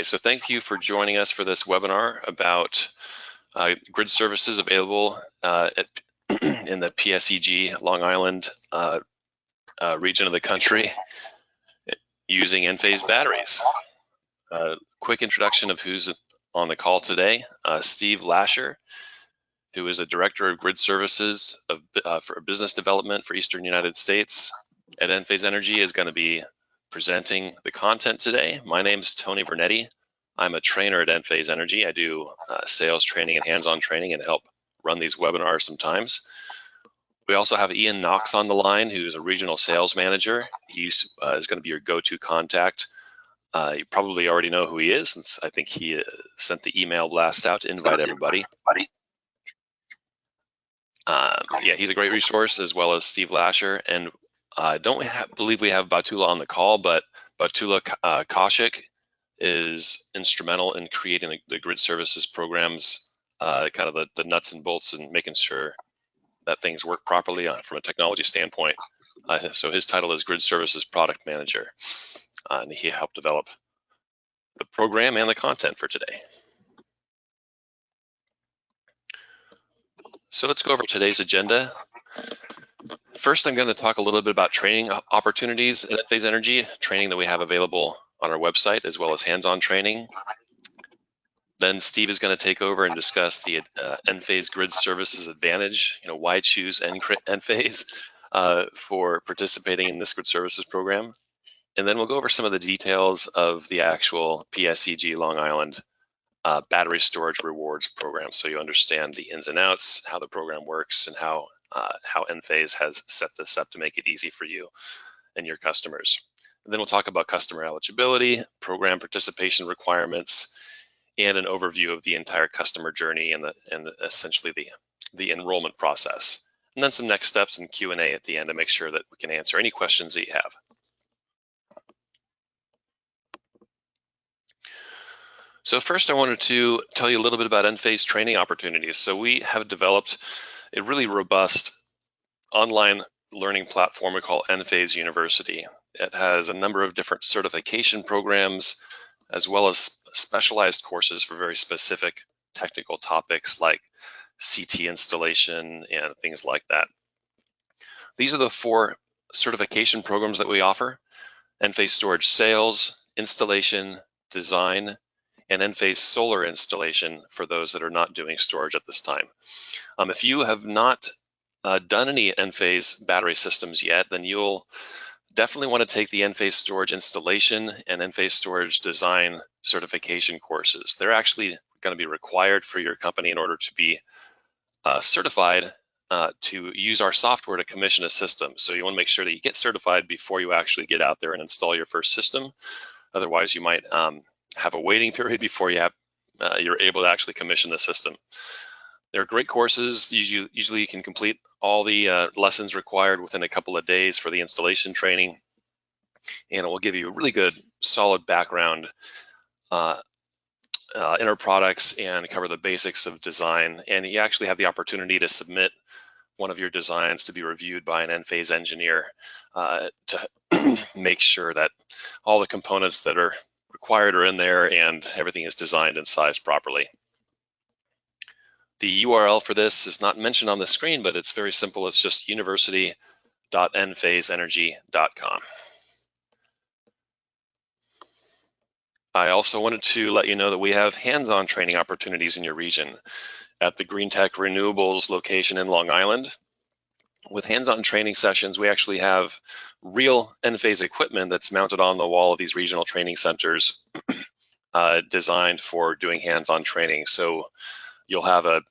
right, so thank you for joining us for this webinar about grid services available in the PSEG Long Island region of the country using Enphase batteries. Quick introduction of who's on the call today. Steve Lasher, who is a Director of Grid Services for Business Development for Eastern United States at Enphase Energy, is going to be presenting the content today. My name's Tony Vernetti. I'm a trainer at Enphase Energy. I do sales training and hands-on training and help run these webinars sometimes. We also have Ian Knox on the line, who's a regional sales manager. He's is going to be your go-to contact. You probably already know who he is, since I think he sent the email blast out to invite everybody. Yeah, he's a great resource, as well as Steve Lasher. And I don't believe we have Batula on the call, but Batula Kaushik is instrumental in creating the grid services programs, kind of the nuts and bolts, and making sure that things work properly from a technology standpoint. So his title is Grid Services Product Manager, and he helped develop the program and the content for today. So let's go over today's agenda. First, I'm going to talk a little bit about training opportunities at Enphase Energy, training that we have available on our website, as well as hands-on training. Then Steve is going to take over and discuss the Enphase Grid Services Advantage, why choose Enphase for participating in this grid services program. And then we'll go over some of the details of the actual PSEG Long Island battery storage rewards program, so you understand the ins and outs, how the program works, and how Enphase has set this up to make it easy for you and your customers. And then we'll talk about customer eligibility, program participation requirements, and an overview of the entire customer journey and essentially the enrollment process. And then some next steps and Q&A at the end to make sure that we can answer any questions that you have. So first, I wanted to tell you a little bit about Enphase training opportunities. So we have developed a really robust online learning platform we call Enphase University. It has a number of different certification programs, as well as specialized courses for very specific technical topics like CT installation and things like that. These are the 4 certification programs that we offer: Enphase Storage Sales, Installation, Design, and Enphase Solar Installation for those that are not doing storage at this time. If you have not done any Enphase battery systems yet, then you'll definitely want to take the Enphase Storage Installation and Enphase Storage Design certification courses. They're actually going to be required for your company in order to be certified to use our software to commission a system. So you want to make sure that you get certified before you actually get out there and install your first system. Otherwise, you might have a waiting period before you're able to actually commission the system. They're great courses. Usually you can complete all the lessons required within a couple of days for the installation training, and it will give you a really good, solid background in our products and cover the basics of design. And you actually have the opportunity to submit one of your designs to be reviewed by an Enphase engineer to make sure that all the components that are required are in there and everything is designed and sized properly. The URL for this is not mentioned on the screen, but it's very simple. It's just university.enphaseenergy.com. I also wanted to let you know that we have hands-on training opportunities in your region at the Green Tech Renewables location in Long Island. With hands-on training sessions, we actually have real Enphase equipment that's mounted on the wall of these regional training centers designed for doing hands-on training. So you'll have an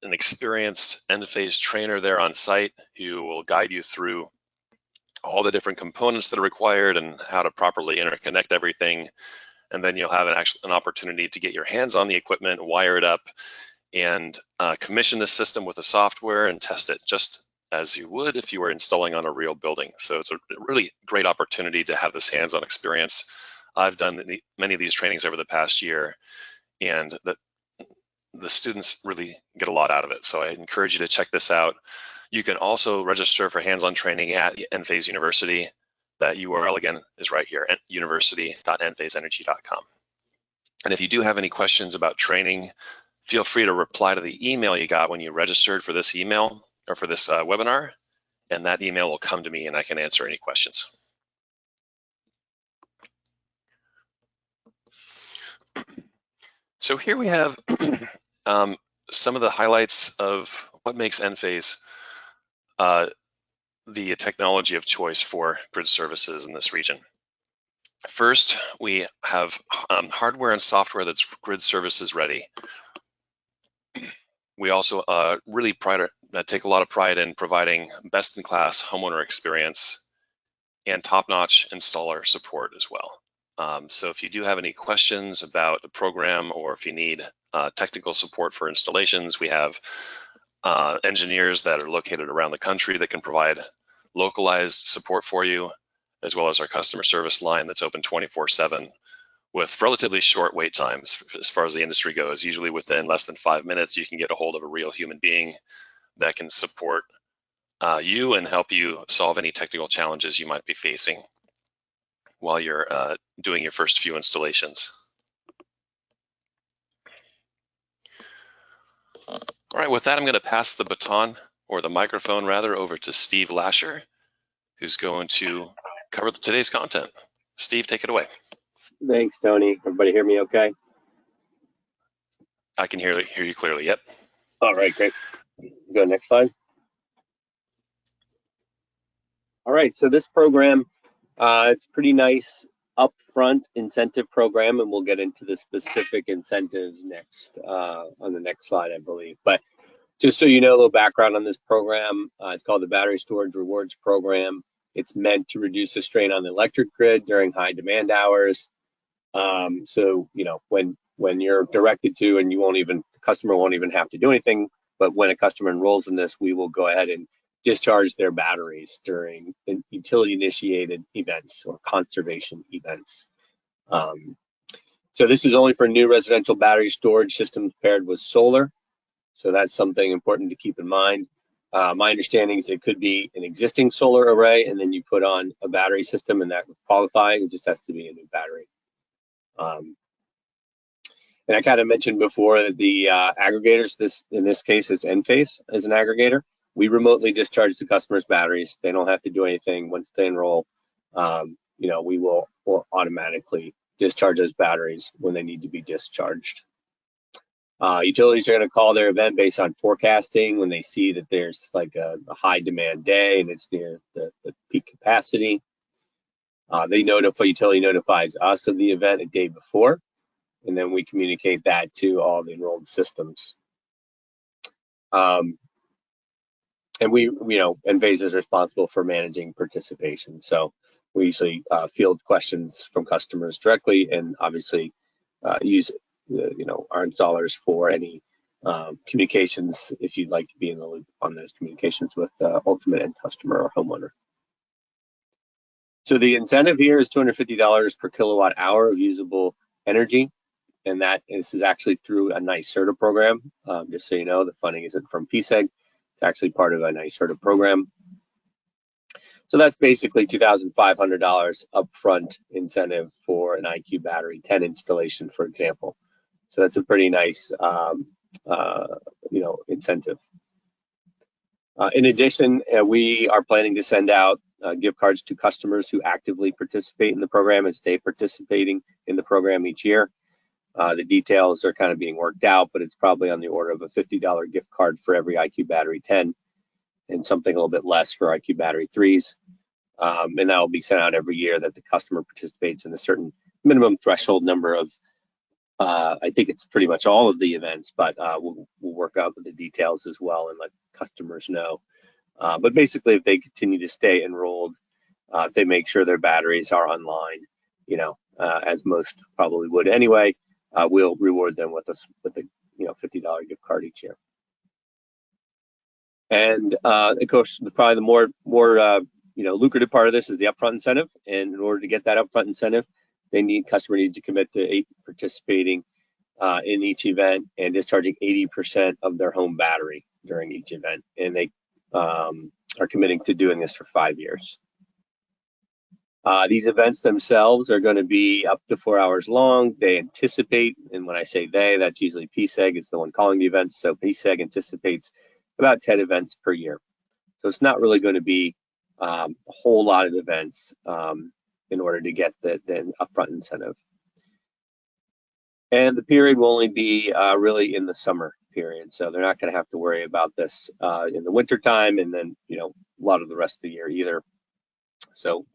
experienced Enphase trainer there on site who will guide you through all the different components that are required and how to properly interconnect everything. And then you'll have an opportunity to get your hands on the equipment, wire it up, and commission the system with the software and test it just as you would if you were installing on a real building. So it's a really great opportunity to have this hands-on experience. I've done many of these trainings over the past year, and the students really get a lot out of it. So I encourage you to check this out. You can also register for hands-on training at Enphase University. That URL again is right here at university.enphaseenergy.com. And if you do have any questions about training, feel free to reply to the email you got when you registered for this email or for this webinar, and that email will come to me and I can answer any questions. So here we have some of the highlights of what makes Enphase the technology of choice for grid services in this region. First, we have hardware and software that's grid services ready. We also really take a lot of pride in providing best-in-class homeowner experience and top-notch installer support as well. So if you do have any questions about the program, or if you need technical support for installations, we have engineers that are located around the country that can provide localized support for you, as well as our customer service line that's open 24/7 with relatively short wait times as far as the industry goes. Usually within less than 5 minutes, you can get a hold of a real human being that can support you and help you solve any technical challenges you might be facing while you're doing your first few installations. All right, with that, I'm going to pass the baton, or the microphone rather, over to Steve Lasher, who's going to cover today's content. Steve, take it away. Thanks, Tony. Everybody hear me okay? I can hear you clearly, yep. All right, great. Go next slide. All right, so this program, it's pretty nice upfront incentive program, and we'll get into the specific incentives next on the next slide, I believe. But just so you know, a little background on this program, it's called the Battery Storage Rewards Program. It's meant to reduce the strain on the electric grid during high demand hours. So, you know, when you're directed to, and the customer won't even have to do anything, but when a customer enrolls in this, we will go ahead and discharge their batteries during utility initiated events or conservation events. So this is only for new residential battery storage systems paired with solar. So that's something important to keep in mind. My understanding is it could be an existing solar array, and then you put on a battery system, and that would qualify. It just has to be a new battery. And I kind of mentioned before that the aggregators, in this case, is Enphase as an aggregator. We remotely discharge the customer's batteries. They don't have to do anything once they enroll. You know, we'll automatically discharge those batteries when they need to be discharged. Utilities are going to call their event based on forecasting when they see that there's like a high demand day and it's near the peak capacity. Utility notifies us of the event a day before, and then we communicate that to all the enrolled systems. And Enphase is responsible for managing participation. So we usually field questions from customers directly, and obviously use our installers for any communications if you'd like to be in the loop on those communications with the ultimate end customer or homeowner. So the incentive here is $250 per kilowatt hour of usable energy, and this is actually through a NYSERDA program. Just so you know, the funding isn't from PSEG. It's actually part of a NYSERDA program. So that's basically $2,500 upfront incentive for an IQ Battery 10 installation, for example. So that's a pretty nice, incentive. In addition, we are planning to send out gift cards to customers who actively participate in the program and stay participating in the program each year. The details are kind of being worked out, but it's probably on the order of a $50 gift card for every IQ Battery 10 and something a little bit less for IQ Battery 3s. And that will be sent out every year that the customer participates in a certain minimum threshold number of, I think it's pretty much all of the events, but we'll work out the details as well and let customers know. But basically, if they continue to stay enrolled, if they make sure their batteries are online, as most probably would anyway, we'll reward them with a $50 gift card each year. And of course, probably the more lucrative part of this is the upfront incentive. And in order to get that upfront incentive, customer needs to commit to participating in each event and discharging 80% of their home battery during each event. And they are committing to doing this for 5 years. These events themselves are going to be up to 4 hours long. They anticipate, and when I say they, that's usually PSEG is the one calling the events. So PSEG anticipates about 10 events per year. So it's not really going to be a whole lot of events in order to get the upfront incentive. And the period will only be really in the summer period. So they're not going to have to worry about this in the winter time, and then a lot of the rest of the year either. So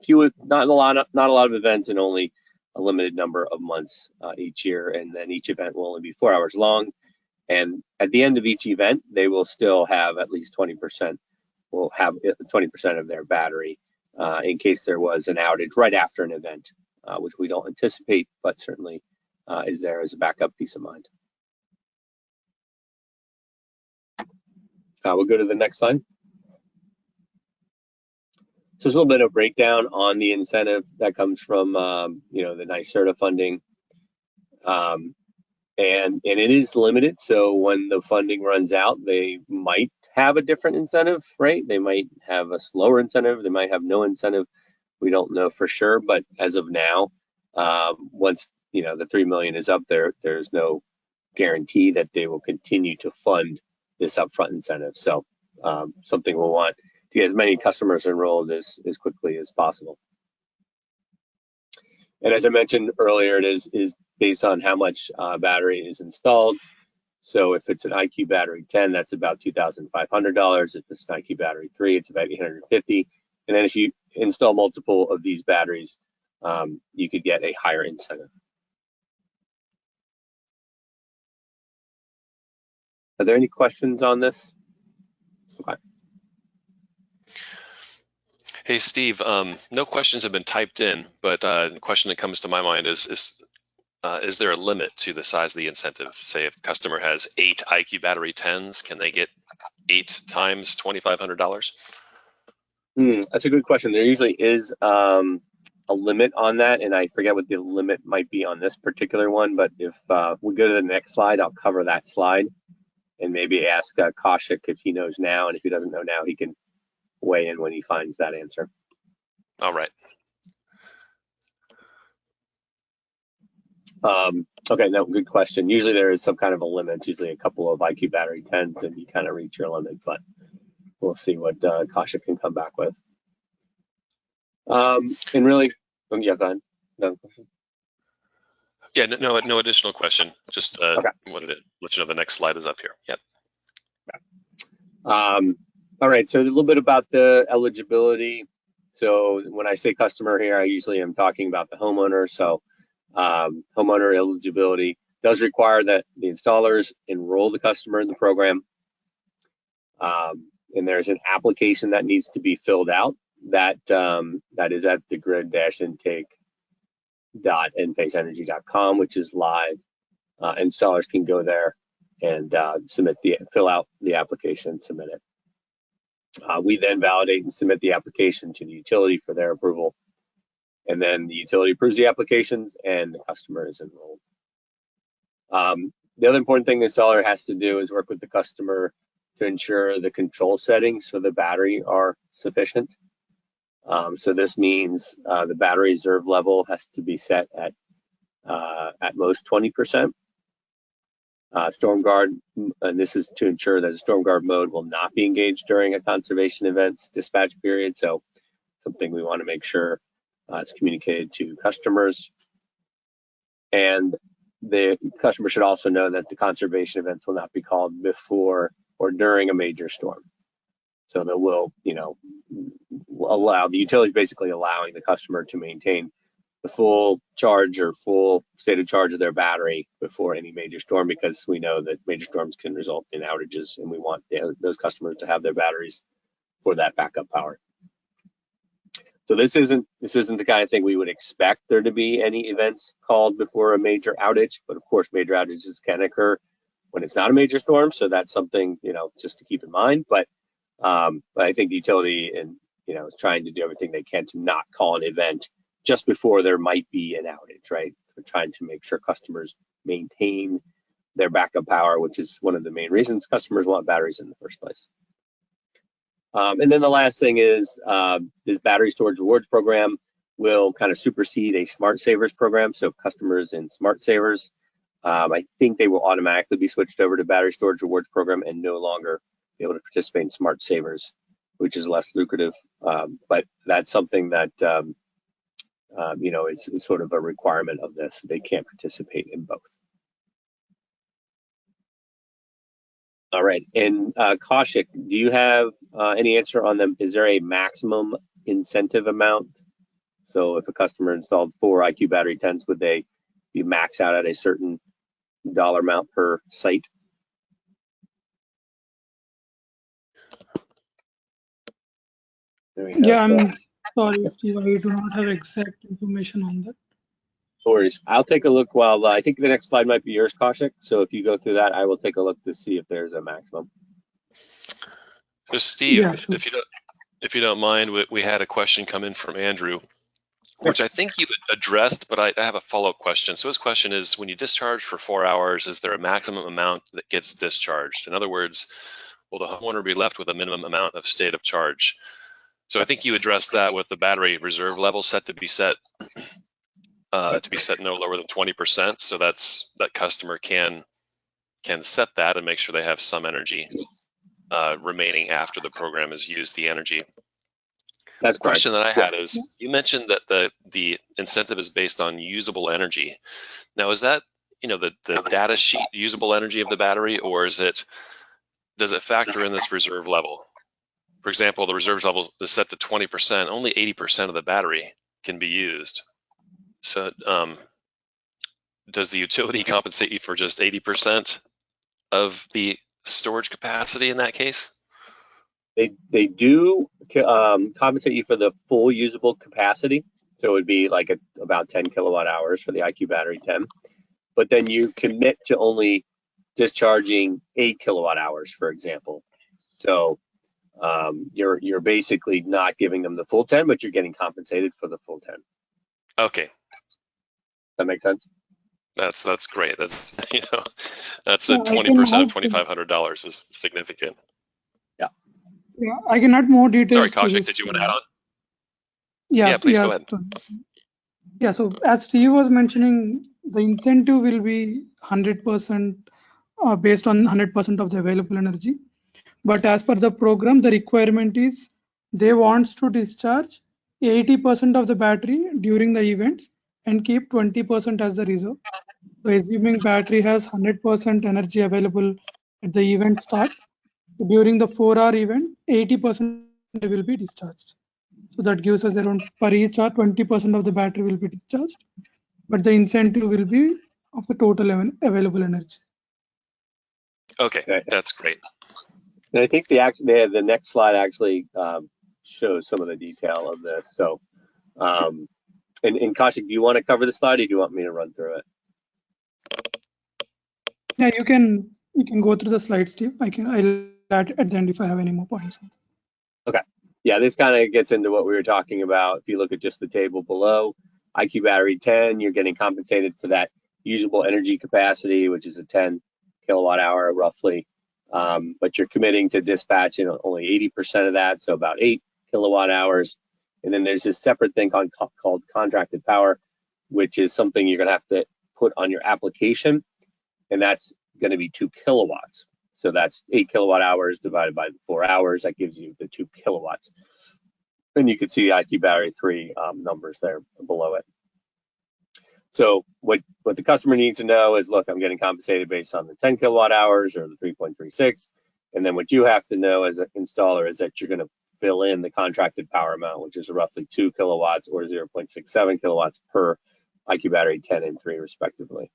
not a lot of events, and only a limited number of months each year. And then each event will only be 4 hours long. And at the end of each event, they will still have at least 20%. Will have 20% of their battery in case there was an outage right after an event, which we don't anticipate, but certainly is there as a backup peace of mind. We'll go to the next slide. So there's a little bit of breakdown on the incentive that comes from the NYSERDA funding, and it is limited. So when the funding runs out, they might have a different incentive, right? They might have a slower incentive. They might have no incentive. We don't know for sure, but as of now, once the $3 million is up there, there's no guarantee that they will continue to fund this upfront incentive. So something we'll want to get as many customers enrolled as quickly as possible. And as I mentioned earlier, it is based on how much battery is installed. So if it's an IQ battery 10, that's about $2,500. If it's an IQ battery 3, it's about $850. And then if you install multiple of these batteries, you could get a higher incentive. Are there any questions on this? Okay. Hey, Steve, no questions have been typed in, but the question that comes to my mind is there a limit to the size of the incentive? Say if a customer has 8 IQ battery 10s, can they get 8 times $2,500? That's a good question. There usually is a limit on that, and I forget what the limit might be on this particular one, but if we go to the next slide, I'll cover that slide and maybe ask Kaushik if he knows now, and if he doesn't know now, he can weigh in when he finds that answer. All right. Okay, no, good question. Usually there is some kind of a limit. It's usually a couple of IQ battery 10s and you kind of reach your limit, but we'll see what Kaushik can come back with. And really, yeah, go ahead. No question? Yeah, no additional question. Just okay. Wanted to let you know the next slide is up here. Yep. All right, so a little bit about the eligibility. So when I say customer here, I usually am talking about the homeowner. So homeowner eligibility does require that the installers enroll the customer in the program. And there's an application that needs to be filled out that is at the grid-intake.enphasenergy.com, which is live. Installers can go there and fill out the application and submit it. We then validate and submit the application to the utility for their approval. And then the utility approves the applications and the customer is enrolled. The other important thing the installer has to do is work with the customer to ensure the control settings for the battery are sufficient. So this means the battery reserve level has to be set at most 20%. Storm Guard, and this is to ensure that the Storm Guard mode will not be engaged during a conservation event's dispatch period. So something we want to make sure it's communicated to customers. And the customer should also know that the conservation events will not be called before or during a major storm. So that will, allow the utility, basically allowing the customer to maintain the full charge or full state of charge of their battery before any major storm, because we know that major storms can result in outages, and we want those customers to have their batteries for that backup power. So this isn't the kind of thing we would expect there to be any events called before a major outage, but of course major outages can occur when it's not a major storm. So that's something, just to keep in mind. But I think the utility is trying to do everything they can to not call an event just before there might be an outage, right? They're trying to make sure customers maintain their backup power, which is one of the main reasons customers want batteries in the first place. And then the last thing is this battery storage rewards program. will kind of supersede a Smart Savers program. So customers in Smart Savers, I think they will automatically be switched over to Battery Storage Rewards program and no longer be able to participate in Smart Savers, which is less lucrative. But that's something that you know, is sort of a requirement of this. They can't participate in both. All right, and Kaushik, do you have any answer on them? Is there a maximum incentive amount? So if a customer installed 4 IQ Battery 10s, would they be maxed out at a certain dollar amount per site? Yeah, I'm sorry, Steve, I do not have exact information on that. No worries. I'll take a look while I think the next slide might be yours, Kaushik. So if you go through that, I will take a look to see if there's a maximum. So Steve, Yeah, sure. if you don't mind, we had a question come in from Andrew, which I think you addressed, but I have a follow-up question. So his question is, when you discharge for 4 hours, is there a maximum amount that gets discharged? In other words, will the homeowner be left with a minimum amount of state of charge? So I think you addressed that with the battery reserve level set to be set no lower than 20%. So that customer can set that and make sure they have some energy remaining after the program has used the energy. That's the question that I had is, you mentioned that the incentive is based on usable energy. Now, is that, you know, the data sheet usable energy of the battery, or does it factor in this reserve level? For example, the reserve level is set to 20%. Only 80% of the battery can be used. So does the utility compensate you for just 80% of the storage capacity in that case? They do compensate you for the full usable capacity. So it would be like about 10 kilowatt hours for the IQ Battery 10. But then you commit to only discharging 8 kilowatt hours, for example. So you're basically not giving them the full 10, but you're getting compensated for the full 10. Okay. That makes sense? That's great. That's, you know, that's a 20% of $2,500 is significant. Yeah. Yeah, I can add more details. Sorry, Kaushik, did you want to add on? Yeah, please go ahead. Yeah, so as Steve was mentioning, the incentive will be 100% based on 100% of the available energy. But as per the program, the requirement is they wants to discharge 80% of the battery during the events and keep 20% as the reserve. So assuming battery has 100% energy available at the event start, during the 4-hour event, 80% will be discharged. So that gives us around per each hour, 20% of the battery will be discharged, but the incentive will be of the total available energy. Okay, that's great. And I think the next slide actually shows some of the detail of this. So, and Kaushik, do you want to cover the slide, or do you want me to run through it? Yeah, you can go through the slides, Steve. I'll add at the end if I have any more points. Okay. Yeah, this kind of gets into what we were talking about. If you look at just the table below, IQ Battery 10, you're getting compensated for that usable energy capacity, which is a 10 kilowatt hour roughly. But you're committing to dispatch only 80% of that, so about 8 kilowatt hours. And then there's this separate thing called contracted power, which is something you're going to have to put on your application, and that's going to be 2 kilowatts. So that's 8 kilowatt hours divided by the 4 hours. That gives you the 2 kilowatts. And you can see the IQ Battery 3 numbers there below it. So what the customer needs to know is, look, I'm getting compensated based on the 10 kilowatt hours or the 3.36. And then what you have to know as an installer is that you're going to fill in the contracted power amount, which is roughly 2 kilowatts or 0.67 kilowatts per IQ Battery 10 and 3 respectively.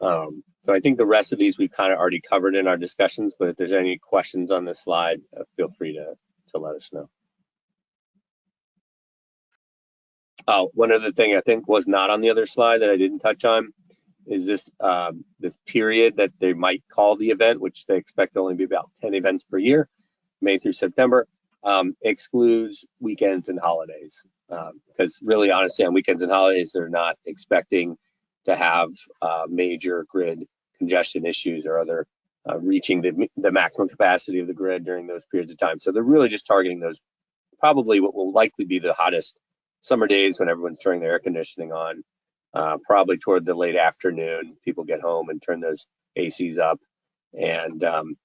So I think the rest of these we've kind of already covered in our discussions, but if there's any questions on this slide, feel free to let us know. One other thing I think was not on the other slide that I didn't touch on is this this period that they might call the event, which they expect to only be about 10 events per year, May through September, excludes weekends and holidays. Because really, honestly, on weekends and holidays, they're not expecting to have major grid congestion issues or other reaching the maximum capacity of the grid during those periods of time. So they're really just targeting those probably what will likely be the hottest summer days when everyone's turning their air conditioning on. Probably toward the late afternoon, people get home and turn those ACs up, and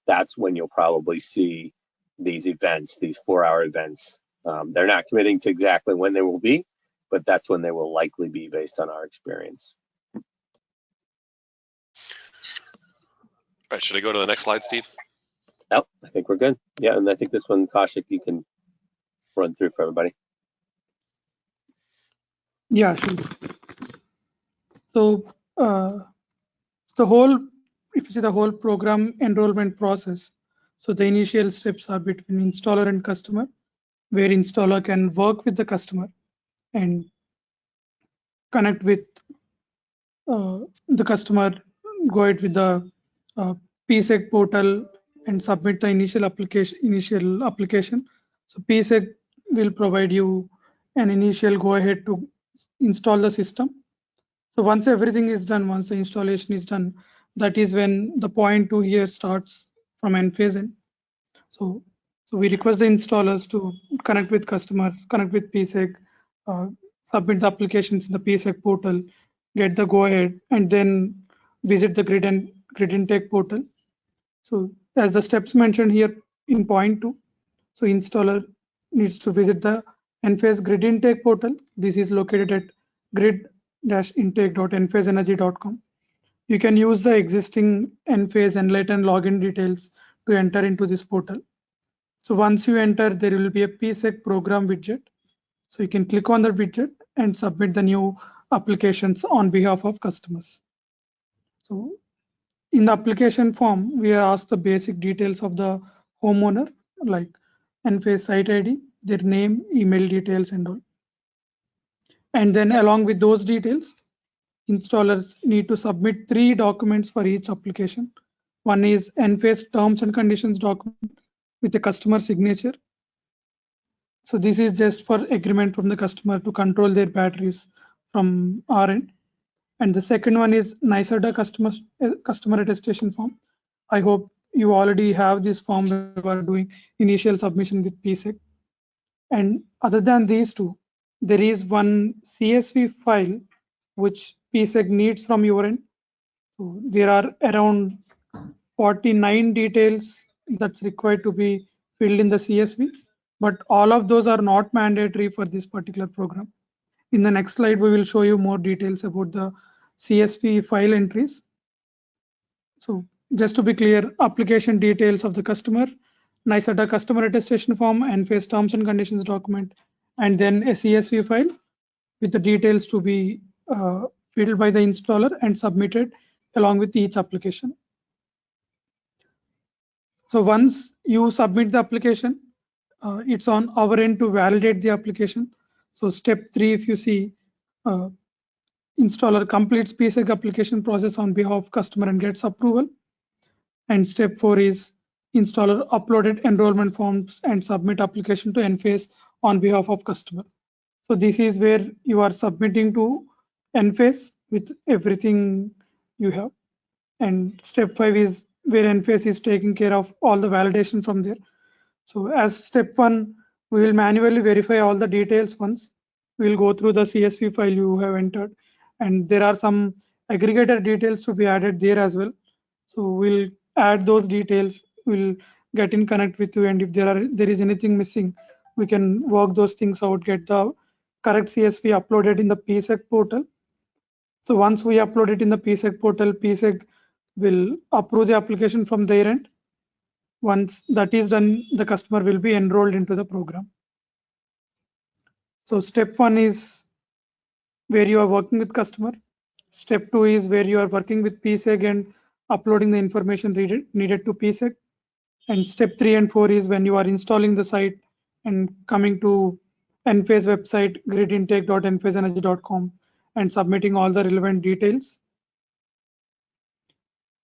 that's when you'll probably see these events, these 4-hour events. They're not committing to exactly when they will be, but that's when they will likely be based on our experience. All right, should I go to the next slide, Steve? Yep, I think we're good. Yeah, and I think this one, Kaushik, you can run through for everybody. Yeah, sure. So if you see the whole program enrollment process, so the initial steps are between installer and customer, where installer can work with the customer and connect with the customer, go ahead with the PSEG portal and submit the initial application. So PSEG will provide you an initial go ahead to install the system. So once everything is done, once the installation is done, that is when the point 2 here starts from Enphase end. So we request the installers to connect with customers, connect with PSEG, submit the applications in the PSEG portal, get the go ahead, and then visit the grid intake portal. So as the steps mentioned here in point 2, so installer needs to visit the Enphase grid intake portal. This is located at grid-intake.enphaseenergy.com. You can use the existing Enphase Enlighten login details to enter into this portal. So once you enter, there will be a PSEG program widget. So you can click on the widget and submit the new applications on behalf of customers. So in the application form, we are asked the basic details of the homeowner, like Enphase site ID, their name, email details, and all. And then along with those details, installers need to submit 3 documents for each application. One is Enphase terms and conditions document with the customer signature. So this is just for agreement from the customer to control their batteries from our end. And the second one is NYSERDA customer attestation form. I hope you already have this form when you are doing initial submission with PSEG. And other than these two, there is one CSV file which PSEG needs from your end. So there are around 49 details that's required to be filled in the CSV, but all of those are not mandatory for this particular program. In the next slide, we will show you more details about the CSV file entries. So just to be clear, application details of the customer, NYSERDA customer attestation form, Enphase terms and conditions document, and then a CSV file with the details to be filled by the installer and submitted along with each application. So once you submit the application, it's on our end to validate the application. So step 3, if you see, installer completes PSEG application process on behalf of customer and gets approval. And step 4 is installer uploaded enrollment forms and submit application to Enphase on behalf of customer. So this is where you are submitting to Enphase with everything you have. And step 5 is where Enphase is taking care of all the validation from there. So as step 1, we will manually verify all the details once. We'll go through the CSV file you have entered, and there are some aggregator details to be added there as well. So we'll add those details, we'll get in connect with you, and if there is anything missing, we can work those things out, get the correct CSV uploaded in the PSEG portal. So once we upload it in the PSEG portal, PSEG will approve the application from their end. Once that is done, the customer will be enrolled into the program. So step 1 is where you are working with customer. Step 2 is where you are working with PSEG and uploading the information needed to PSEG. And step 3 and 4 is when you are installing the site and coming to Enphase website, gridintake.enphaseenergy.com, and submitting all the relevant details.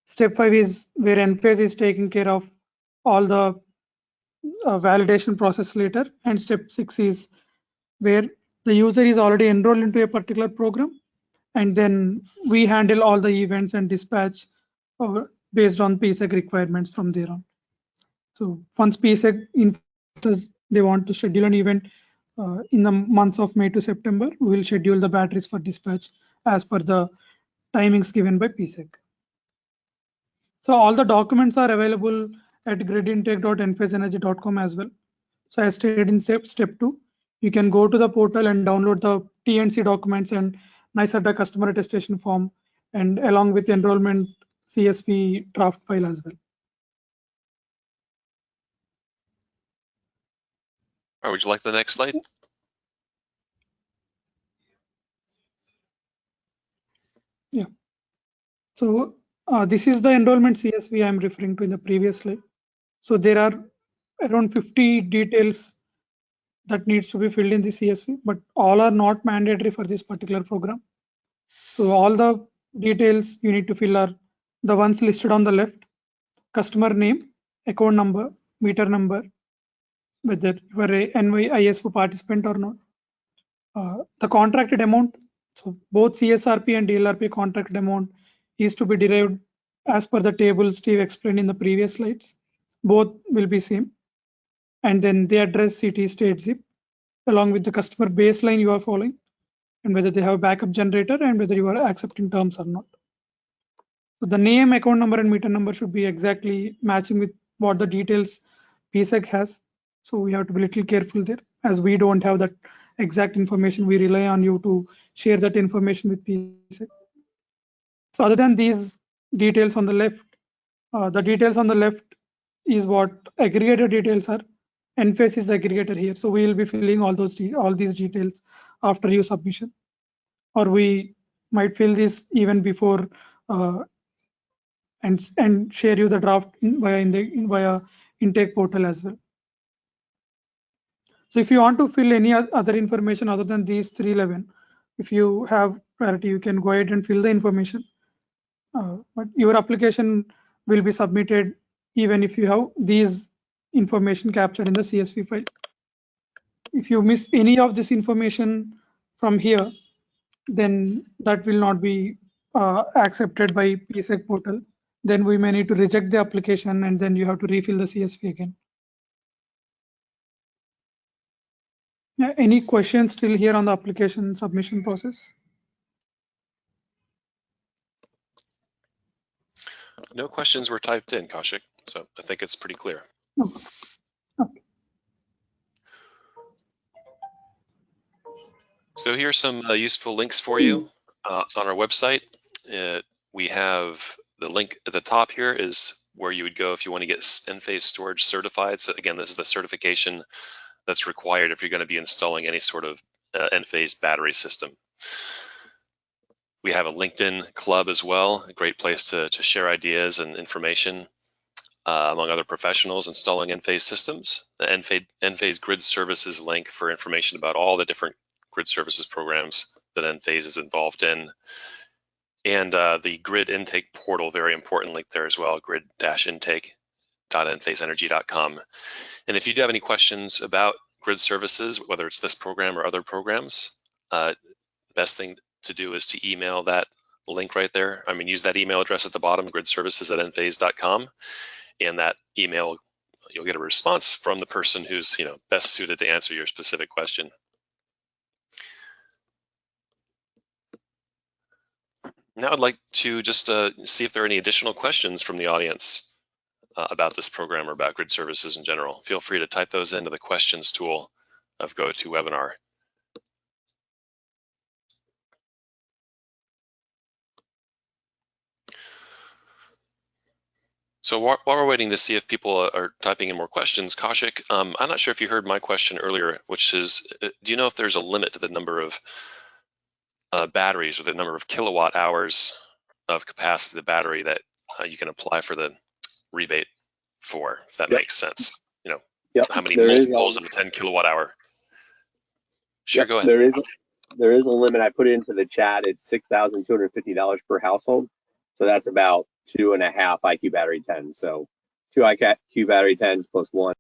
Step 5 is where Enphase is taking care of all the validation process later. And step 6 is where the user is already enrolled into a particular program, and then we handle all the events and dispatch based on PSEG requirements from there on. So once PSEG informs us they want to schedule an event in the months of May to September, we will schedule the batteries for dispatch as per the timings given by PSEG. So all the documents are available at gridintake.enphasenergy.com as well. So as stated in step 2, you can go to the portal and download the T&C documents and NYSERDA customer attestation form, and along with enrollment CSV draft file as well. All right, would you like the next slide? Yeah. So this is the enrollment CSV I'm referring to in the previous slide. So there are around 50 details that needs to be filled in the CSV, but all are not mandatory for this particular program. So all the details you need to fill are the ones listed on the left: customer name, account number, meter number, whether you are a NYISO participant or not, the contracted amount. So both CSRP and DLRP contracted amount is to be derived as per the table Steve explained in the previous slides. Both will be same. And then the address, city, state, zip, along with the customer baseline you are following, and whether they have a backup generator and whether you are accepting terms or not. So the name, account number, and meter number should be exactly matching with what the details PSEG has. So we have to be a little careful there, as we don't have that exact information. We rely on you to share that information with PSEG. So other than these details on the left, the details on the left is what aggregator details are. Enphase is the aggregator here, so we will be filling all these details after your submission, or we might fill this even before and share you the draft via intake portal as well. So if you want to fill any other information other than these 311, if you have priority, you can go ahead and fill the information. But your application will be submitted even if you have these information captured in the CSV file. If you miss any of this information from here, then that will not be accepted by PSEG portal. Then we may need to reject the application, and then you have to refill the CSV again. Any questions still here on the application submission process? No questions were typed in, Kaushik, so I think it's pretty clear. Okay. Okay. So here's some useful links for you. It's on our website. We have the link at the top here is where you would go if you want to get Enphase storage certified. So again, this is the certification that's required if you're going to be installing any sort of Enphase battery system. We have a LinkedIn club as well, a great place to share ideas and information among other professionals installing Enphase systems. The Enphase Grid Services link for information about all the different grid services programs that Enphase is involved in. And the grid intake portal, very important link there as well, grid-intake.enphaseenergy.com. And if you do have any questions about grid services, whether it's this program or other programs, best thing to do is to email that link right there. I mean, use that email address at the bottom, gridservices@enphase.com, and that email, you'll get a response from the person who's best suited to answer your specific question. Now I'd like to just see if there are any additional questions from the audience about this program or about grid services in general. Feel free to type those into the questions tool of GoToWebinar. So while we're waiting to see if people are typing in more questions, Kaushik, I'm not sure if you heard my question earlier, which is, do you know if there's a limit to the number of batteries or the number of kilowatt hours of capacity of the battery that you can apply for the rebate for, if that makes sense? How many multiples of a 10 kilowatt hour? Sure, go ahead. There is a limit. I put it into the chat. It's $6,250 per household. So that's about 2.5 IQ battery 10s. So 2 IQ battery 10s plus 1